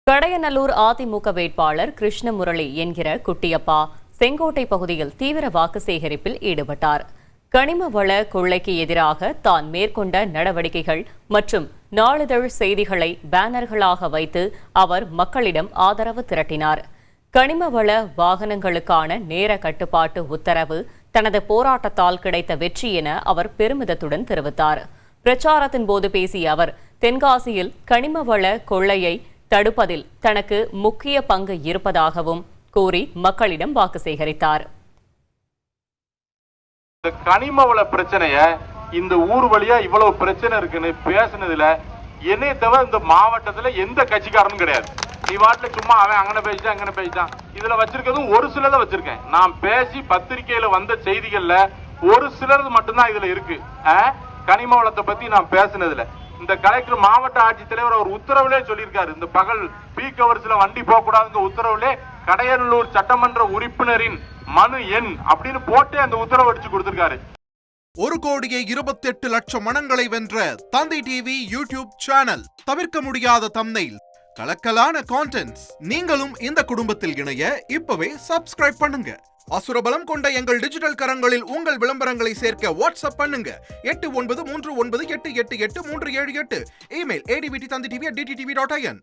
கடையநல்லூர் அதிமுக வேட்பாளர் கிருஷ்ணமுரளி என்கிற குட்டியப்பா செங்கோட்டை பகுதியில் தீவிர வாக்கு சேகரிப்பில் ஈடுபட்டார். கனிம வள கொள்ளைக்கு எதிராக தான் மேற்கொண்ட நடவடிக்கைகள் மற்றும் நாளிதழ் செய்திகளை பேனர்களாக வைத்து அவர் மக்களிடம் ஆதரவு திரட்டினார். கனிம வள வாகனங்களுக்கான நேர கட்டுப்பாட்டு உத்தரவு தனது போராட்டத்தால் கிடைத்த வெற்றி என அவர் பெருமிதத்துடன் தெரிவித்தார். பிரச்சாரத்தின் போது பேசிய அவர் தென்காசியில் கனிம வள கொள்ளையை தடுப்பதில் தனக்கு முக்கிய பங்கு இருப்பதாகவும் கூறி மக்களிடம் வாக்கு சேகரித்தார். கனிம வள பிரச்சனைய இந்த ஊர் வழியா இவ்வளவு பிரச்சனை இருக்குன்னு பேசினதுல என்னைய தவிர இந்த மாவட்டத்துல எந்த கட்சிக்காரனும் கிடையாது. நீ வாட்டில சும்மா அவன் அங்கன பேசிட்டான் இதுல வச்சிருக்கிறதும் ஒரு சிலதை வச்சிருக்கேன். நான் பேசி பத்திரிகையில வந்த செய்திகள்ல ஒரு சிலது மட்டும்தான் இதுல இருக்கு. கனிம வளத்தை பத்தி நான் பேசினதுல இந்த கலெக்டர் மாவட்ட ஆட்சித்தலைவர் அவர் உத்தரவுலே சொல்லியிருக்காரு. இந்த பகல் பீக் ஹவர்ஸ்ல வண்டி போக கூடாதுங்க உத்தரவுலே கடையநல்லூர் சட்டமன்ற உறுப்பினரின் மனு எண் அப்படின்னு போட்டு அந்த உத்தரவு அடிச்சு கொடுத்திருக்காரு. 1,28,00,000 மனங்களை வென்ற தந்தி டிவி யூடியூப் சேனல். தவிர்க்க முடியாத தம்ப்நெயில், கலக்கலான கான்டென்ட்ஸ். நீங்களும் இந்த குடும்பத்தில் இணைய இப்பவே சப்ஸ்கிரைப் பண்ணுங்க. அசுரபலம் கொண்ட எங்கள் டிஜிட்டல் கரங்களில் உங்கள் விளம்பரங்களை சேர்க்க வாட்ஸ்அப் பண்ணுங்க. 8939888838. Email advtthanditv@dttv.in.